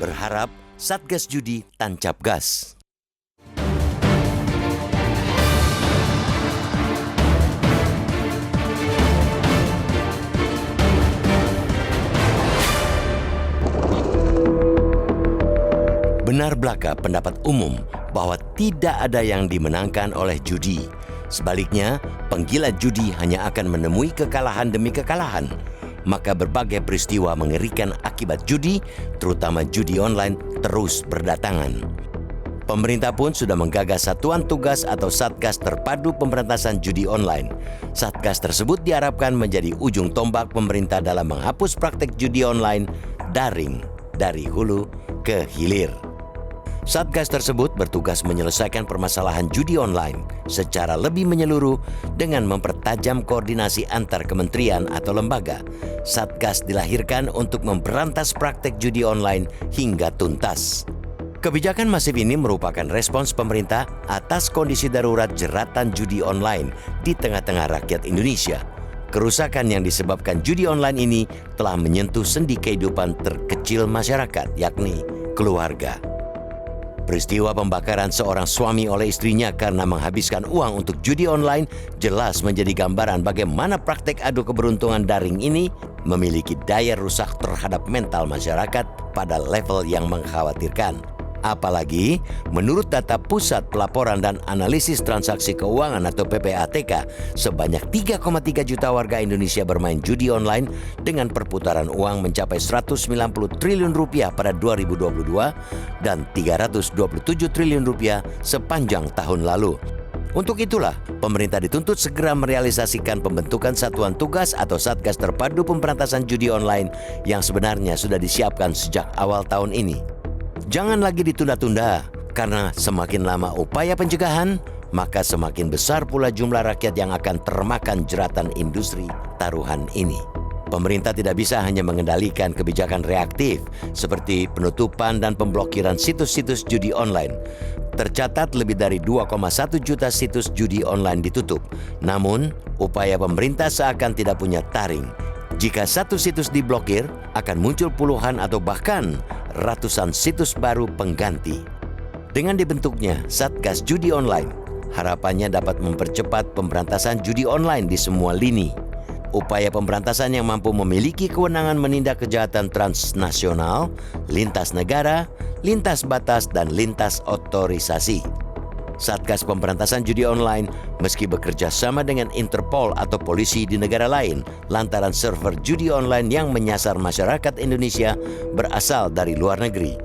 berharap Satgas Judi tancap gas. Benar belaka pendapat umum bahwa tidak ada yang dimenangkan oleh judi. Sebaliknya, penggila judi hanya akan menemui kekalahan demi kekalahan. Maka berbagai peristiwa mengerikan akibat judi, terutama judi online, terus berdatangan. Pemerintah pun sudah menggagas Satuan Tugas atau Satgas Terpadu Pemberantasan Judi Online. Satgas tersebut diharapkan menjadi ujung tombak pemerintah dalam menghapus praktek judi online daring dari hulu ke hilir. Satgas tersebut bertugas menyelesaikan permasalahan judi online secara lebih menyeluruh dengan mempertajam koordinasi antar kementerian atau lembaga. Satgas dilahirkan untuk memberantas praktek judi online hingga tuntas. Kebijakan masif ini merupakan respons pemerintah atas kondisi darurat jeratan judi online di tengah-tengah rakyat Indonesia. Kerusakan yang disebabkan judi online ini telah menyentuh sendi kehidupan terkecil masyarakat, yakni keluarga. Peristiwa pembakaran seorang suami oleh istrinya karena menghabiskan uang untuk judi online jelas menjadi gambaran bagaimana praktek adu keberuntungan daring ini memiliki daya rusak terhadap mental masyarakat pada level yang mengkhawatirkan. Apalagi, menurut data Pusat Pelaporan dan Analisis Transaksi Keuangan atau PPATK, sebanyak 3,3 juta warga Indonesia bermain judi online dengan perputaran uang mencapai 190 triliun rupiah pada 2022 dan 327 triliun rupiah sepanjang tahun lalu. Untuk itulah, pemerintah dituntut segera merealisasikan pembentukan Satuan Tugas atau Satgas Terpadu Pemberantasan Judi Online yang sebenarnya sudah disiapkan sejak awal tahun ini. Jangan lagi ditunda-tunda, karena semakin lama upaya pencegahan, maka semakin besar pula jumlah rakyat yang akan termakan jeratan industri taruhan ini. Pemerintah tidak bisa hanya mengendalikan kebijakan reaktif seperti penutupan dan pemblokiran situs-situs judi online. Tercatat lebih dari 2,1 juta situs judi online ditutup. Namun, upaya pemerintah seakan tidak punya taring. Jika satu situs diblokir, akan muncul puluhan atau bahkan ratusan situs baru pengganti. Dengan dibentuknya Satgas Judi Online, harapannya dapat mempercepat pemberantasan judi online di semua lini. Upaya pemberantasan yang mampu memiliki kewenangan menindak kejahatan transnasional, lintas negara, lintas batas, dan lintas otorisasi. Satgas Pemberantasan Judi Online meski bekerja sama dengan Interpol atau polisi di negara lain lantaran server judi online yang menyasar masyarakat Indonesia berasal dari luar negeri.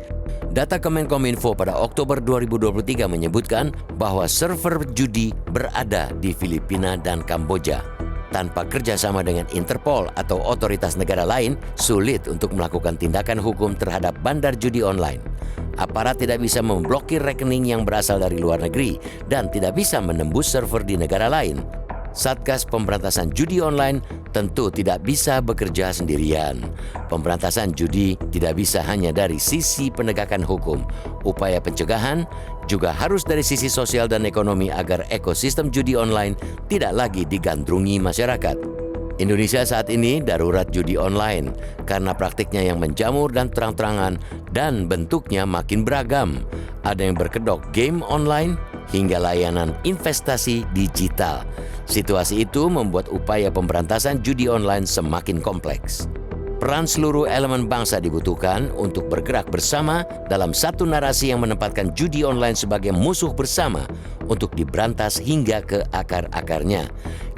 Data Kemenkominfo pada Oktober 2023 menyebutkan bahwa server judi berada di Filipina dan Kamboja. Tanpa kerjasama dengan Interpol atau otoritas negara lain, sulit untuk melakukan tindakan hukum terhadap bandar judi online. Aparat tidak bisa memblokir rekening yang berasal dari luar negeri dan tidak bisa menembus server di negara lain. Satgas Pemberantasan Judi Online tentu tidak bisa bekerja sendirian. Pemberantasan judi tidak bisa hanya dari sisi penegakan hukum. Upaya pencegahan juga harus dari sisi sosial dan ekonomi agar ekosistem judi online tidak lagi digandrungi masyarakat. Indonesia saat ini darurat judi online karena praktiknya yang menjamur dan terang-terangan dan bentuknya makin beragam. Ada yang berkedok game online hingga layanan investasi digital. Situasi itu membuat upaya pemberantasan judi online semakin kompleks. Peran seluruh elemen bangsa dibutuhkan untuk bergerak bersama dalam satu narasi yang menempatkan judi online sebagai musuh bersama untuk diberantas hingga ke akar-akarnya.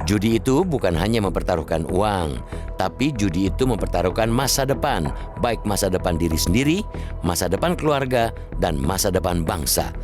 Judi itu bukan hanya mempertaruhkan uang, tapi judi itu mempertaruhkan masa depan, baik masa depan diri sendiri, masa depan keluarga, dan masa depan bangsa.